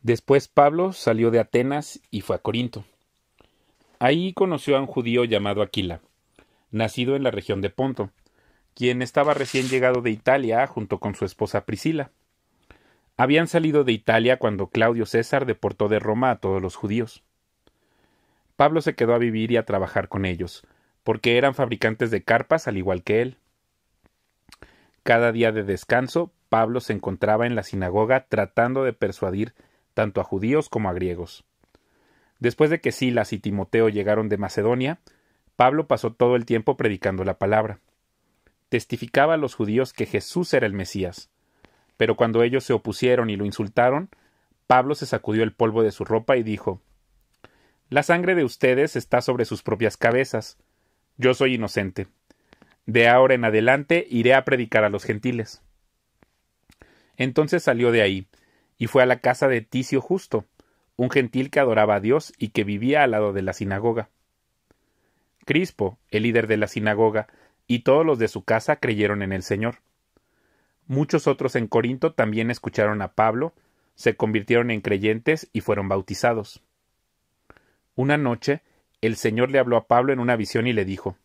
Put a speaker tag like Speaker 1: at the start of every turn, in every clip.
Speaker 1: Después Pablo salió de Atenas y fue a Corinto. Ahí conoció a un judío llamado Aquila, nacido en la región de Ponto, quien estaba recién llegado de Italia junto con su esposa Priscila. Habían salido de Italia cuando Claudio César deportó de Roma a todos los judíos. Pablo se quedó a vivir y a trabajar con ellos, porque eran fabricantes de carpas al igual que él. Cada día de descanso, Pablo se encontraba en la sinagoga tratando de persuadir tanto a judíos como a griegos. Después de que Silas y Timoteo llegaron de Macedonia, Pablo pasó todo el tiempo predicando la palabra. Testificaba a los judíos que Jesús era el Mesías. Pero cuando ellos se opusieron y lo insultaron, Pablo se sacudió el polvo de su ropa y dijo: «La sangre de ustedes está sobre sus propias cabezas. Yo soy inocente. De ahora en adelante iré a predicar a los gentiles». Entonces salió de ahí, y fue a la casa de Ticio Justo, un gentil que adoraba a Dios y que vivía al lado de la sinagoga. Crispo, el líder de la sinagoga, y todos los de su casa creyeron en el Señor. Muchos otros en Corinto también escucharon a Pablo, se convirtieron en creyentes y fueron bautizados. Una noche, el Señor le habló a Pablo en una visión y le dijo: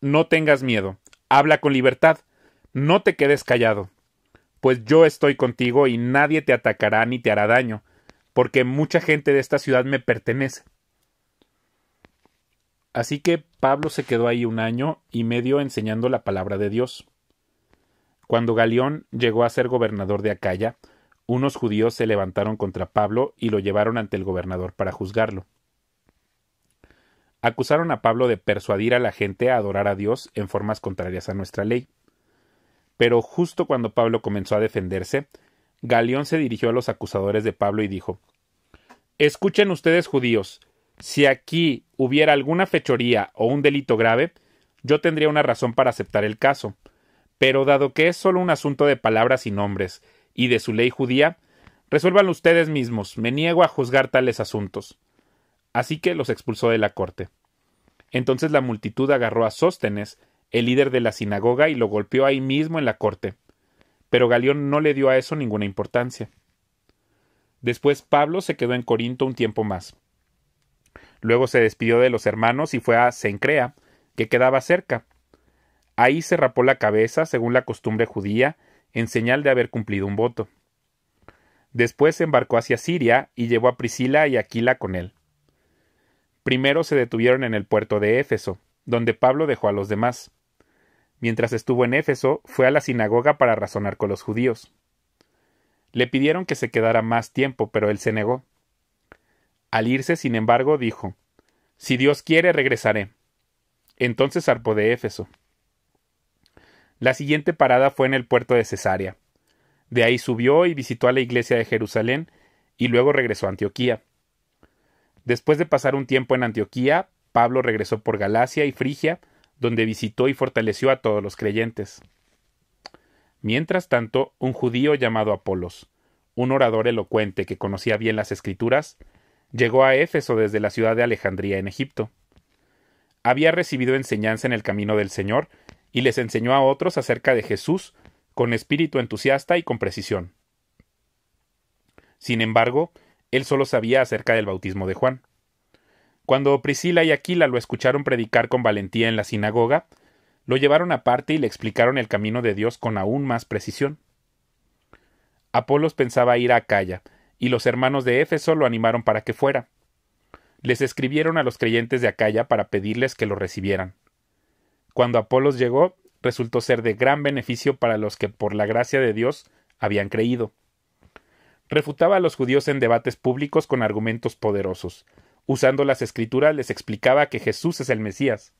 Speaker 1: «No tengas miedo, habla con libertad, no te quedes callado, pues yo estoy contigo y nadie te atacará ni te hará daño, porque mucha gente de esta ciudad me pertenece». Así que Pablo se quedó ahí 1 año y medio enseñando la palabra de Dios. Cuando Galión llegó a ser gobernador de Acaya, unos judíos se levantaron contra Pablo y lo llevaron ante el gobernador para juzgarlo. Acusaron a Pablo de persuadir a la gente a adorar a Dios en formas contrarias a nuestra ley. Pero justo cuando Pablo comenzó a defenderse, Galión se dirigió a los acusadores de Pablo y dijo: «Escuchen ustedes, judíos, si aquí hubiera alguna fechoría o un delito grave, yo tendría una razón para aceptar el caso. Pero dado que es solo un asunto de palabras y nombres, y de su ley judía, resuélvanlo ustedes mismos, me niego a juzgar tales asuntos». Así que los expulsó de la corte. Entonces la multitud agarró a Sóstenes, el líder de la sinagoga, y lo golpeó ahí mismo en la corte. Pero Galión no le dio a eso ninguna importancia. Después Pablo se quedó en Corinto un tiempo más. Luego se despidió de los hermanos y fue a Cencrea, que quedaba cerca. Ahí se rapó la cabeza, según la costumbre judía, en señal de haber cumplido un voto. Después se embarcó hacia Siria y llevó a Priscila y Aquila con él. Primero se detuvieron en el puerto de Éfeso, donde Pablo dejó a los demás. Mientras estuvo en Éfeso, fue a la sinagoga para razonar con los judíos. Le pidieron que se quedara más tiempo, pero él se negó. Al irse, sin embargo, dijo: «Si Dios quiere, regresaré». Entonces zarpó de Éfeso. La siguiente parada fue en el puerto de Cesarea. De ahí subió y visitó a la iglesia de Jerusalén, y luego regresó a Antioquía. Después de pasar un tiempo en Antioquía, Pablo regresó por Galacia y Frigia, donde visitó y fortaleció a todos los creyentes. Mientras tanto, un judío llamado Apolos, un orador elocuente que conocía bien las Escrituras, llegó a Éfeso desde la ciudad de Alejandría en Egipto. Había recibido enseñanza en el camino del Señor y les enseñó a otros acerca de Jesús con espíritu entusiasta y con precisión. Sin embargo, él solo sabía acerca del bautismo de Juan. Cuando Priscila y Aquila lo escucharon predicar con valentía en la sinagoga, lo llevaron aparte y le explicaron el camino de Dios con aún más precisión. Apolos pensaba ir a Acaya, y los hermanos de Éfeso lo animaron para que fuera. Les escribieron a los creyentes de Acaya para pedirles que lo recibieran. Cuando Apolos llegó, resultó ser de gran beneficio para los que por la gracia de Dios habían creído. Refutaba a los judíos en debates públicos con argumentos poderosos. Usando las Escrituras les explicaba que Jesús es el Mesías.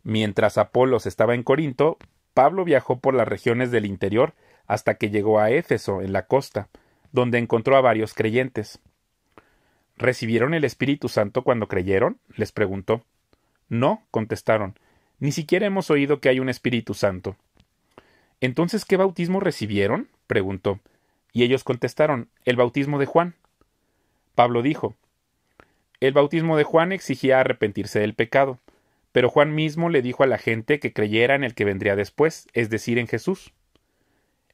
Speaker 1: Mientras Apolos estaba en Corinto, Pablo viajó por las regiones del interior hasta que llegó a Éfeso, en la costa, donde encontró a varios creyentes. ¿Recibieron el Espíritu Santo cuando creyeron?, les preguntó. No, contestaron, ni siquiera hemos oído que hay un Espíritu Santo. ¿Entonces qué bautismo recibieron?, preguntó. Y ellos contestaron, el bautismo de Juan. Pablo dijo, el bautismo de Juan exigía arrepentirse del pecado, pero Juan mismo le dijo a la gente que creyera en el que vendría después, es decir, en Jesús.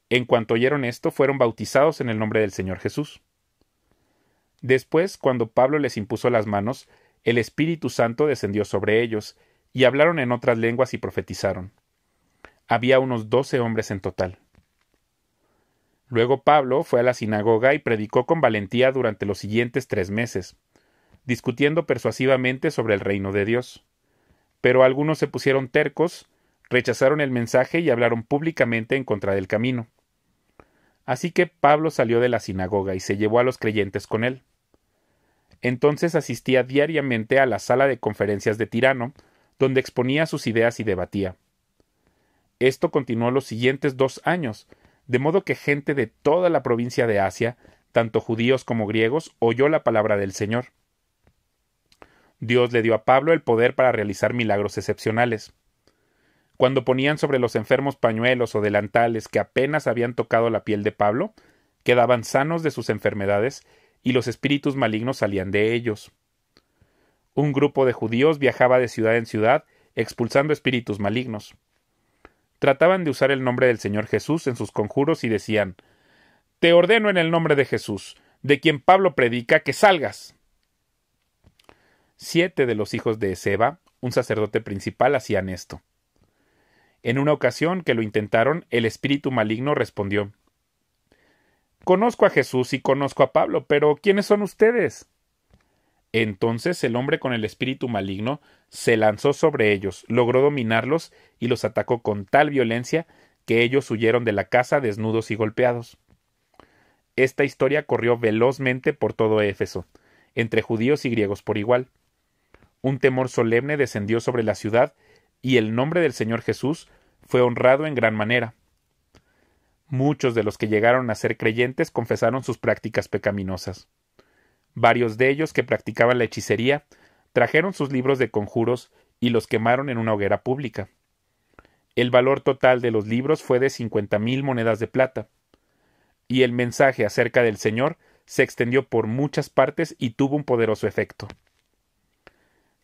Speaker 1: En cuanto oyeron esto, fueron bautizados en el nombre del Señor Jesús. Después, cuando Pablo les impuso las manos, el Espíritu Santo descendió sobre ellos, y hablaron en otras lenguas y profetizaron. Había unos 12 hombres en total. Luego Pablo fue a la sinagoga y predicó con valentía durante los siguientes 3 meses, discutiendo persuasivamente sobre el reino de Dios. Pero algunos se pusieron tercos, rechazaron el mensaje y hablaron públicamente en contra del camino. Así que Pablo salió de la sinagoga y se llevó a los creyentes con él. Entonces asistía diariamente a la sala de conferencias de Tirano, donde exponía sus ideas y debatía. Esto continuó los siguientes 2 años, de modo que gente de toda la provincia de Asia, tanto judíos como griegos, oyó la palabra del Señor. Dios le dio a Pablo el poder para realizar milagros excepcionales. Cuando ponían sobre los enfermos pañuelos o delantales que apenas habían tocado la piel de Pablo, quedaban sanos de sus enfermedades y los espíritus malignos salían de ellos. Un grupo de judíos viajaba de ciudad en ciudad, expulsando espíritus malignos. Trataban de usar el nombre del Señor Jesús en sus conjuros y decían: «Te ordeno en el nombre de Jesús, de quien Pablo predica, que salgas». 7 de los hijos de Esceva, un sacerdote principal, hacían esto. En una ocasión que lo intentaron, el espíritu maligno respondió: «Conozco a Jesús y conozco a Pablo, pero ¿quiénes son ustedes?». Entonces el hombre con el espíritu maligno se lanzó sobre ellos, logró dominarlos y los atacó con tal violencia que ellos huyeron de la casa desnudos y golpeados. Esta historia corrió velozmente por todo Éfeso, entre judíos y griegos por igual. Un temor solemne descendió sobre la ciudad y el nombre del Señor Jesús fue honrado en gran manera. Muchos de los que llegaron a ser creyentes confesaron sus prácticas pecaminosas. Varios de ellos que practicaban la hechicería trajeron sus libros de conjuros y los quemaron en una hoguera pública. El valor total de los libros fue de 50,000 monedas de plata. Y el mensaje acerca del Señor se extendió por muchas partes y tuvo un poderoso efecto.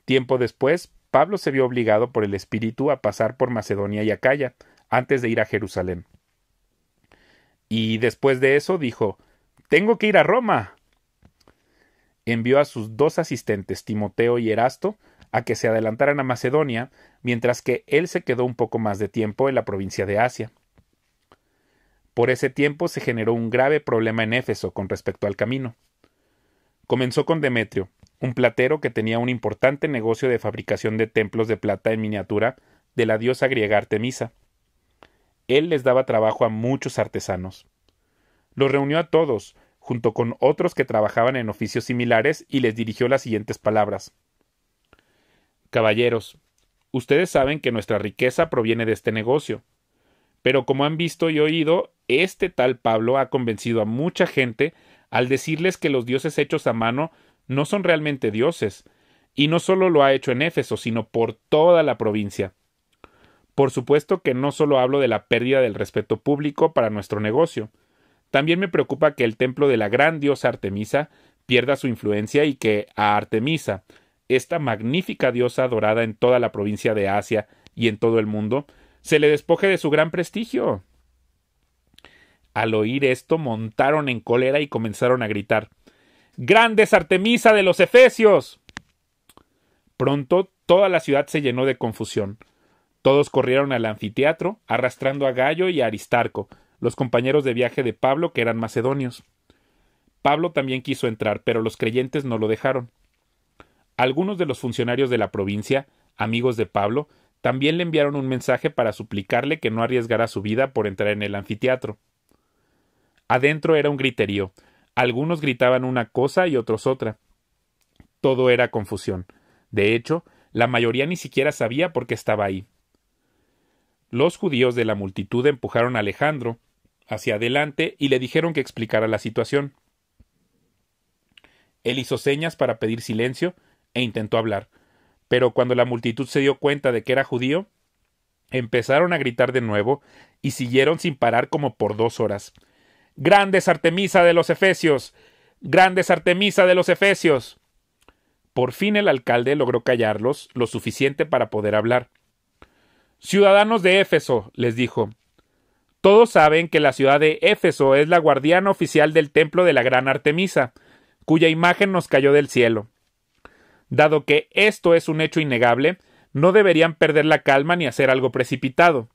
Speaker 1: Tiempo después, Pablo se vio obligado por el Espíritu a pasar por Macedonia y Acaya, antes de ir a Jerusalén. Y después de eso dijo: «Tengo que ir a Roma». Envió a sus 2 asistentes, Timoteo y Erasto, a que se adelantaran a Macedonia, mientras que él se quedó un poco más de tiempo en la provincia de Asia. Por ese tiempo se generó un grave problema en Éfeso con respecto al camino. Comenzó con Demetrio, un platero que tenía un importante negocio de fabricación de templos de plata en miniatura de la diosa griega Artemisa. Él les daba trabajo a muchos artesanos. Los reunió a todos, junto con otros que trabajaban en oficios similares, y les dirigió las siguientes palabras: «Caballeros, ustedes saben que nuestra riqueza proviene de este negocio. Pero como han visto y oído, este tal Pablo ha convencido a mucha gente al decirles que los dioses hechos a mano no son realmente dioses, y no solo lo ha hecho en Éfeso, sino por toda la provincia. Por supuesto que no solo hablo de la pérdida del respeto público para nuestro negocio. También me preocupa que el templo de la gran diosa Artemisa pierda su influencia y que a Artemisa, esta magnífica diosa adorada en toda la provincia de Asia y en todo el mundo, se le despoje de su gran prestigio». Al oír esto, montaron en cólera y comenzaron a gritar: «¡Grande es Artemisa de los Efesios!». Pronto toda la ciudad se llenó de confusión. Todos corrieron al anfiteatro, arrastrando a Gayo y a Aristarco, los compañeros de viaje de Pablo, que eran macedonios. Pablo también quiso entrar, pero los creyentes no lo dejaron. Algunos de los funcionarios de la provincia, amigos de Pablo, también le enviaron un mensaje para suplicarle que no arriesgara su vida por entrar en el anfiteatro. Adentro era un griterío. Algunos gritaban una cosa y otros otra. Todo era confusión. De hecho, la mayoría ni siquiera sabía por qué estaba ahí. Los judíos de la multitud empujaron a Alejandro hacia adelante y le dijeron que explicara la situación. Él hizo señas para pedir silencio e intentó hablar, pero cuando la multitud se dio cuenta de que era judío, empezaron a gritar de nuevo y siguieron sin parar como por 2 horas. «¡Grande es Artemisa de los Efesios! ¡Grande es Artemisa de los Efesios!». Por fin el alcalde logró callarlos lo suficiente para poder hablar. «Ciudadanos de Éfeso», les dijo, Todos saben que la ciudad de Éfeso es la guardiana oficial del templo de la gran Artemisa, cuya imagen nos cayó del cielo. Dado que esto es un hecho innegable, no deberían perder la calma ni hacer algo precipitado.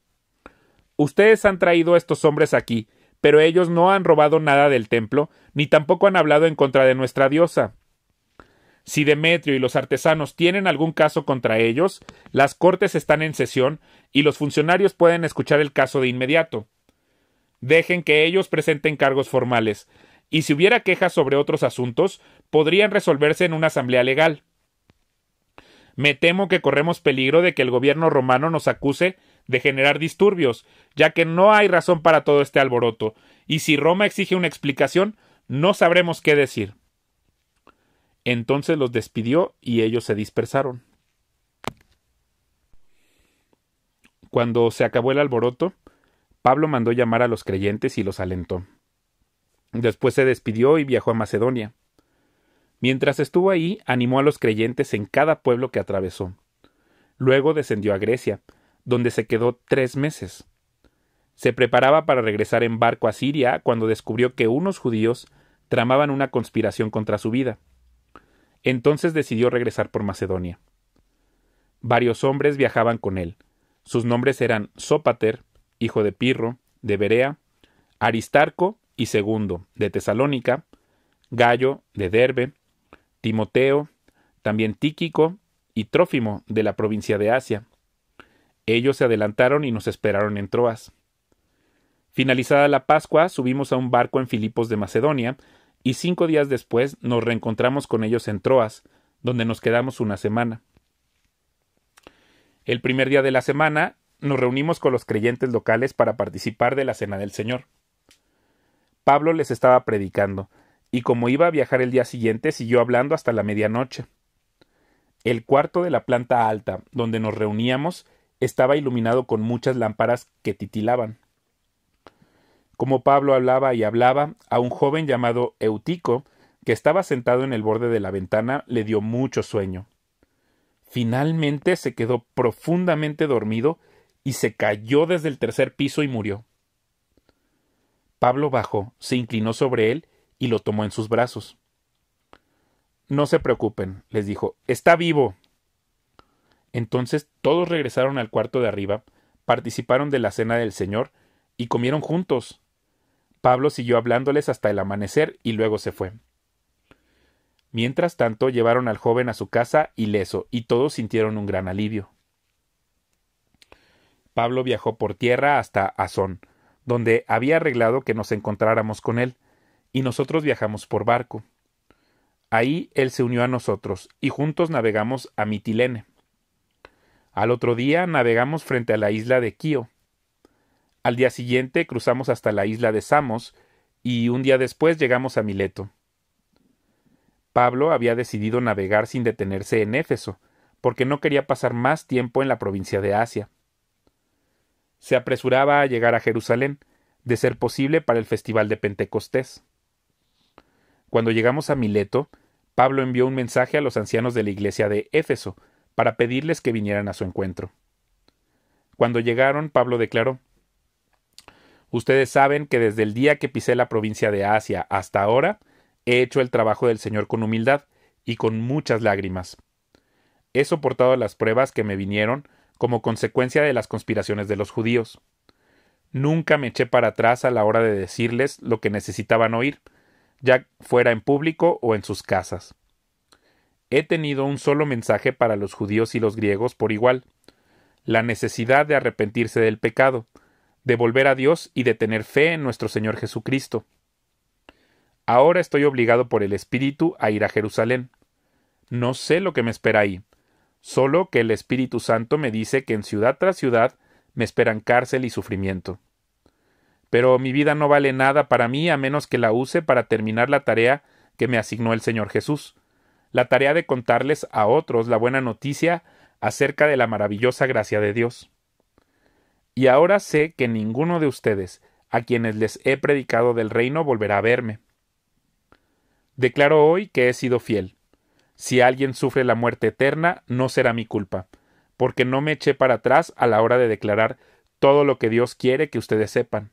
Speaker 1: Ustedes han traído a estos hombres aquí, pero ellos no han robado nada del templo, ni tampoco han hablado en contra de nuestra diosa. Si Demetrio y los artesanos tienen algún caso contra ellos, las cortes están en sesión y los funcionarios pueden escuchar el caso de inmediato. Dejen que ellos presenten cargos formales, y si hubiera quejas sobre otros asuntos, podrían resolverse en una asamblea legal. Me temo que corremos peligro de que el gobierno romano nos acuse de generar disturbios, ya que no hay razón para todo este alboroto, y si Roma exige una explicación, no sabremos qué decir. Entonces los despidió y ellos se dispersaron. Cuando se acabó el alboroto, Pablo mandó llamar a los creyentes y los alentó. Después se despidió y viajó a Macedonia. Mientras estuvo ahí, animó a los creyentes en cada pueblo que atravesó. Luego descendió a Grecia, donde se quedó 3 meses. Se preparaba para regresar en barco a Siria cuando descubrió que unos judíos tramaban una conspiración contra su vida. Entonces decidió regresar por Macedonia. Varios hombres viajaban con él. Sus nombres eran Sópater, hijo de Pirro, de Berea, Aristarco y Segundo, de Tesalónica, Gayo, de Derbe, Timoteo, también Tíquico y Trófimo, de la provincia de Asia. Ellos se adelantaron y nos esperaron en Troas. Finalizada la Pascua, subimos a un barco en Filipos de Macedonia, y 5 días después nos reencontramos con ellos en Troas, donde nos quedamos una semana. El primer día de la semana nos reunimos con los creyentes locales para participar de la Cena del Señor. Pablo les estaba predicando, y como iba a viajar el día siguiente, siguió hablando hasta la medianoche. El cuarto de la planta alta, donde nos reuníamos, estaba iluminado con muchas lámparas que titilaban. Como Pablo hablaba y hablaba, a un joven llamado Eutico, que estaba sentado en el borde de la ventana, le dio mucho sueño. Finalmente se quedó profundamente dormido y se cayó desde el 3er piso y murió. Pablo bajó, se inclinó sobre él y lo tomó en sus brazos. No se preocupen, les dijo, está vivo. Entonces todos regresaron al cuarto de arriba, participaron de la cena del Señor y comieron juntos. Pablo siguió hablándoles hasta el amanecer y luego se fue. Mientras tanto, llevaron al joven a su casa ileso y todos sintieron un gran alivio. Pablo viajó por tierra hasta Asón, donde había arreglado que nos encontráramos con él, y nosotros viajamos por barco. Ahí él se unió a nosotros, y juntos navegamos a Mitilene. Al otro día navegamos frente a la isla de Quío. Al día siguiente cruzamos hasta la isla de Samos, y un día después llegamos a Mileto. Pablo había decidido navegar sin detenerse en Éfeso, porque no quería pasar más tiempo en la provincia de Asia. Se apresuraba a llegar a Jerusalén, de ser posible para el festival de Pentecostés. Cuando llegamos a Mileto, Pablo envió un mensaje a los ancianos de la iglesia de Éfeso, para pedirles que vinieran a su encuentro. Cuando llegaron, Pablo declaró: Ustedes saben que desde el día que pisé la provincia de Asia hasta ahora, he hecho el trabajo del Señor con humildad y con muchas lágrimas. He soportado las pruebas que me vinieron como consecuencia de las conspiraciones de los judíos. Nunca me eché para atrás a la hora de decirles lo que necesitaban oír, ya fuera en público o en sus casas. He tenido un solo mensaje para los judíos y los griegos por igual: la necesidad de arrepentirse del pecado, de volver a Dios y de tener fe en nuestro Señor Jesucristo. Ahora estoy obligado por el Espíritu a ir a Jerusalén. No sé lo que me espera ahí, solo que el Espíritu Santo me dice que en ciudad tras ciudad me esperan cárcel y sufrimiento. Pero mi vida no vale nada para mí a menos que la use para terminar la tarea que me asignó el Señor Jesús, la tarea de contarles a otros la buena noticia acerca de la maravillosa gracia de Dios. Y ahora sé que ninguno de ustedes, a quienes les he predicado del reino, volverá a verme. Declaro hoy que he sido fiel. Si alguien sufre la muerte eterna, no será mi culpa, porque no me eché para atrás a la hora de declarar todo lo que Dios quiere que ustedes sepan.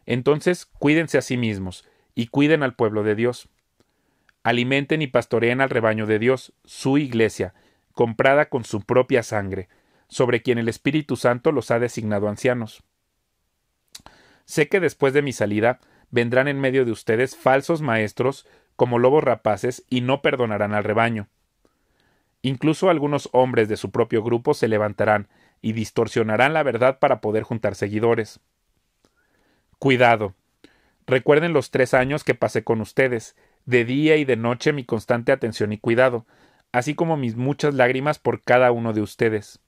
Speaker 1: Entonces cuídense a sí mismos y cuiden al pueblo de Dios. Alimenten y pastoreen al rebaño de Dios, su iglesia, comprada con su propia sangre, sobre quien el Espíritu Santo los ha designado ancianos. Sé que después de mi salida vendrán en medio de ustedes falsos maestros como lobos rapaces y no perdonarán al rebaño. Incluso algunos hombres de su propio grupo se levantarán y distorsionarán la verdad para poder juntar seguidores. Cuidado. Recuerden los 3 años que pasé con ustedes, de día y de noche mi constante atención y cuidado, así como mis muchas lágrimas por cada uno de ustedes.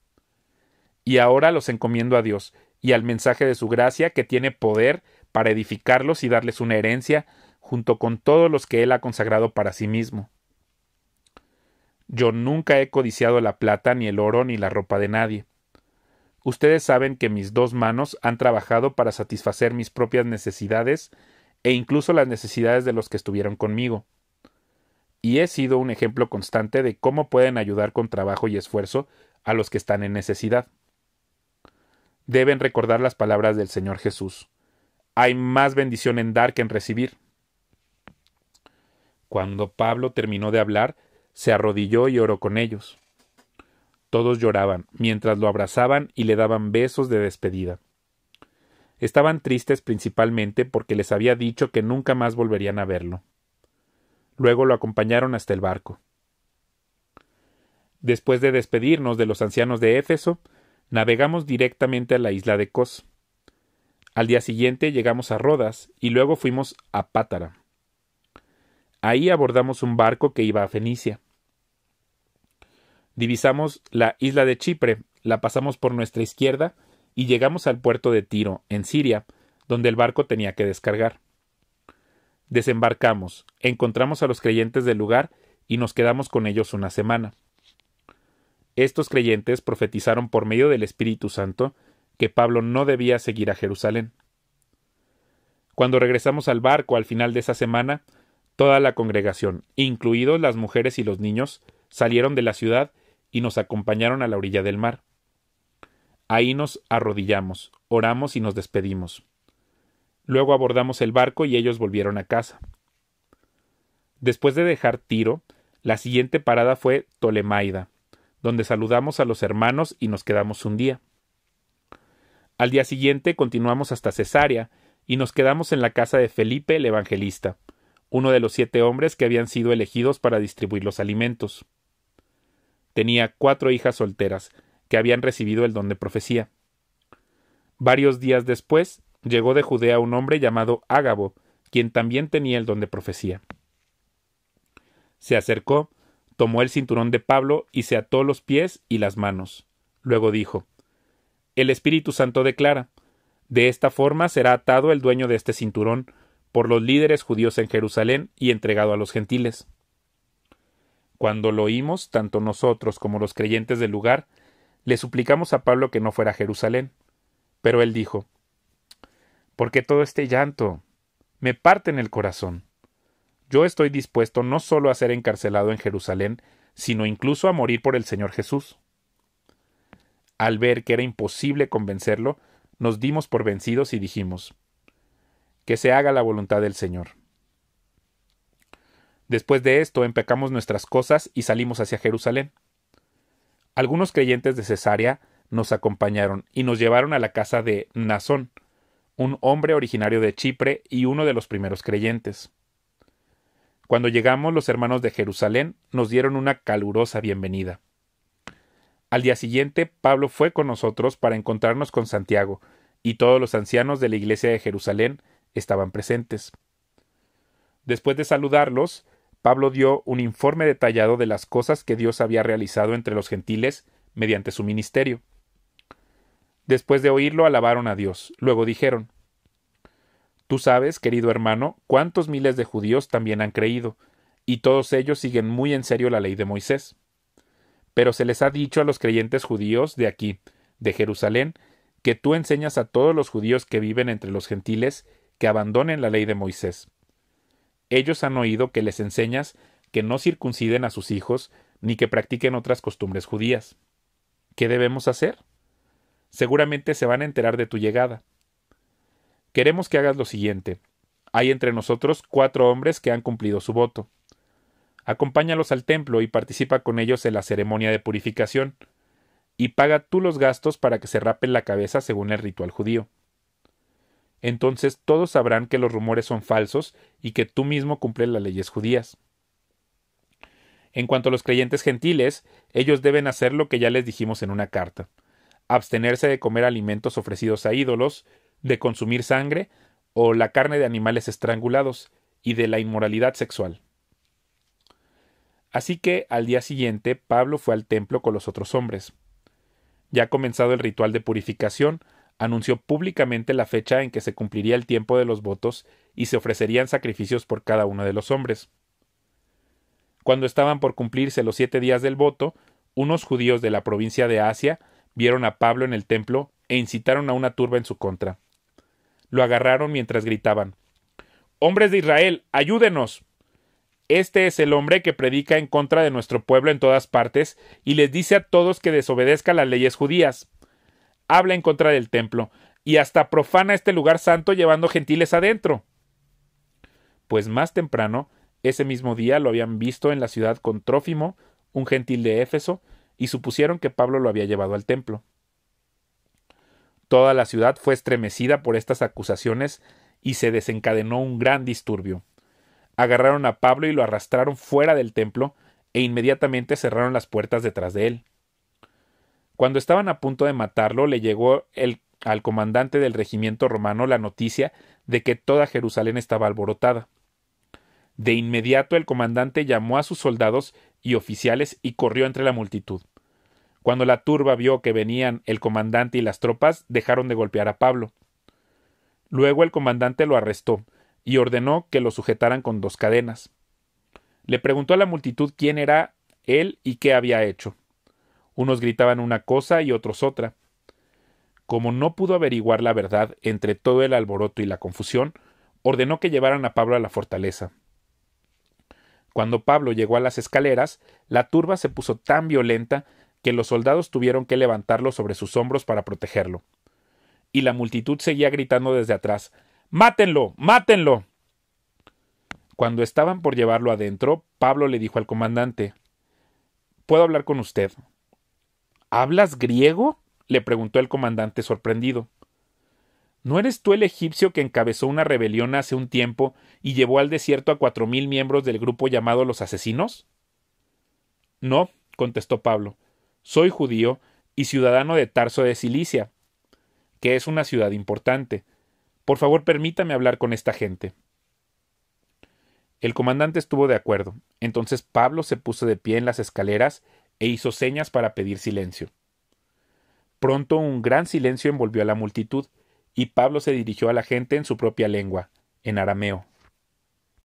Speaker 1: Y ahora los encomiendo a Dios y al mensaje de su gracia que tiene poder para edificarlos y darles una herencia junto con todos los que Él ha consagrado para sí mismo. Yo nunca he codiciado la plata, ni el oro, ni la ropa de nadie. Ustedes saben que mis 2 manos han trabajado para satisfacer mis propias necesidades e incluso las necesidades de los que estuvieron conmigo. Y he sido un ejemplo constante de cómo pueden ayudar con trabajo y esfuerzo a los que están en necesidad. Deben recordar las palabras del Señor Jesús. Hay más bendición en dar que en recibir. Cuando Pablo terminó de hablar, se arrodilló y oró con ellos. Todos lloraban, mientras lo abrazaban y le daban besos de despedida. Estaban tristes principalmente porque les había dicho que nunca más volverían a verlo. Luego lo acompañaron hasta el barco. Después de despedirnos de los ancianos de Éfeso, navegamos directamente a la isla de Cos. Al día siguiente llegamos a Rodas y luego fuimos a Pátara. Ahí abordamos un barco que iba a Fenicia. Divisamos la isla de Chipre, la pasamos por nuestra izquierda y llegamos al puerto de Tiro, en Siria, donde el barco tenía que descargar. Desembarcamos, encontramos a los creyentes del lugar y nos quedamos con ellos una semana. Estos creyentes profetizaron por medio del Espíritu Santo que Pablo no debía seguir a Jerusalén. Cuando regresamos al barco al final de esa semana, toda la congregación, incluidos las mujeres y los niños, salieron de la ciudad y nos acompañaron a la orilla del mar. Ahí nos arrodillamos, oramos y nos despedimos. Luego abordamos el barco y ellos volvieron a casa. Después de dejar Tiro, la siguiente parada fue Tolemaida, donde saludamos a los hermanos y nos quedamos un día. Al día siguiente continuamos hasta Cesarea y nos quedamos en la casa de Felipe el Evangelista, uno de los 7 hombres que habían sido elegidos para distribuir los alimentos. Tenía 4 hijas solteras, que habían recibido el don de profecía. Varios días después, llegó de Judea un hombre llamado Ágabo, quien también tenía el don de profecía. Se acercó, tomó el cinturón de Pablo y se ató los pies y las manos. Luego dijo: El Espíritu Santo declara: de esta forma será atado el dueño de este cinturón por los líderes judíos en Jerusalén y entregado a los gentiles. Cuando lo oímos, tanto nosotros como los creyentes del lugar, le suplicamos a Pablo que no fuera a Jerusalén. Pero él dijo: ¿por qué todo este llanto? Me parten el corazón. Yo estoy dispuesto no solo a ser encarcelado en Jerusalén, sino incluso a morir por el Señor Jesús. Al ver que era imposible convencerlo, nos dimos por vencidos y dijimos: que se haga la voluntad del Señor. Después de esto empacamos nuestras cosas y salimos hacia Jerusalén. Algunos creyentes de Cesarea nos acompañaron y nos llevaron a la casa de Mnasón, un hombre originario de Chipre y uno de los primeros creyentes. Cuando llegamos, los hermanos de Jerusalén nos dieron una calurosa bienvenida. Al día siguiente, Pablo fue con nosotros para encontrarnos con Santiago, y todos los ancianos de la iglesia de Jerusalén estaban presentes. Después de saludarlos, Pablo dio un informe detallado de las cosas que Dios había realizado entre los gentiles mediante su ministerio. Después de oírlo, alabaron a Dios. Luego dijeron: Tú sabes, querido hermano, cuántos miles de judíos también han creído, y todos ellos siguen muy en serio la ley de Moisés. Pero se les ha dicho a los creyentes judíos de aquí, de Jerusalén, que tú enseñas a todos los judíos que viven entre los gentiles que abandonen la ley de Moisés. Ellos han oído que les enseñas que no circunciden a sus hijos ni que practiquen otras costumbres judías. ¿Qué debemos hacer? Seguramente se van a enterar de tu llegada. Queremos que hagas lo siguiente. Hay entre nosotros 4 hombres que han cumplido su voto. Acompáñalos al templo y participa con ellos en la ceremonia de purificación, y paga tú los gastos para que se rapen la cabeza según el ritual judío. Entonces todos sabrán que los rumores son falsos y que tú mismo cumples las leyes judías. En cuanto a los creyentes gentiles, ellos deben hacer lo que ya les dijimos en una carta: abstenerse de comer alimentos ofrecidos a ídolos, de consumir sangre o la carne de animales estrangulados, y de la inmoralidad sexual. Así que al día siguiente Pablo fue al templo con los otros hombres. Ya comenzado el ritual de purificación, anunció públicamente la fecha en que se cumpliría el tiempo de los votos y se ofrecerían sacrificios por cada uno de los hombres. Cuando estaban por cumplirse los 7 días del voto, unos judíos de la provincia de Asia vieron a Pablo en el templo e incitaron a una turba en su contra. Lo agarraron mientras gritaban: «¡Hombres de Israel, ayúdenos! Este es el hombre que predica en contra de nuestro pueblo en todas partes y les dice a todos que desobedezcan las leyes judías. Habla en contra del templo y hasta profana este lugar santo llevando gentiles adentro». Pues más temprano, ese mismo día, lo habían visto en la ciudad con Trófimo, un gentil de Éfeso, y supusieron que Pablo lo había llevado al templo. Toda la ciudad fue estremecida por estas acusaciones y se desencadenó un gran disturbio. Agarraron a Pablo y lo arrastraron fuera del templo e inmediatamente cerraron las puertas detrás de él. Cuando estaban a punto de matarlo, le llegó al comandante del regimiento romano la noticia de que toda Jerusalén estaba alborotada. De inmediato el comandante llamó a sus soldados y oficiales y corrió entre la multitud. Cuando la turba vio que venían el comandante y las tropas, dejaron de golpear a Pablo. Luego el comandante lo arrestó y ordenó que lo sujetaran con 2 cadenas. Le preguntó a la multitud quién era él y qué había hecho. Unos gritaban una cosa y otros otra. Como no pudo averiguar la verdad entre todo el alboroto y la confusión, ordenó que llevaran a Pablo a la fortaleza. Cuando Pablo llegó a las escaleras, la turba se puso tan violenta que los soldados tuvieron que levantarlo sobre sus hombros para protegerlo. Y la multitud seguía gritando desde atrás: «¡Mátenlo! ¡Mátenlo!». Cuando estaban por llevarlo adentro, Pablo le dijo al comandante: «¿Puedo hablar con usted?». «¿Hablas griego?», le preguntó el comandante sorprendido. «¿No eres tú el egipcio que encabezó una rebelión hace un tiempo y llevó al desierto a 4,000 miembros del grupo llamado los Asesinos?». «No», contestó Pablo, «soy judío y ciudadano de Tarso de Cilicia, que es una ciudad importante. Por favor, permítame hablar con esta gente». El comandante estuvo de acuerdo. Entonces Pablo se puso de pie en las escaleras e hizo señas para pedir silencio. Pronto un gran silencio envolvió a la multitud, y Pablo se dirigió a la gente en su propia lengua, en arameo.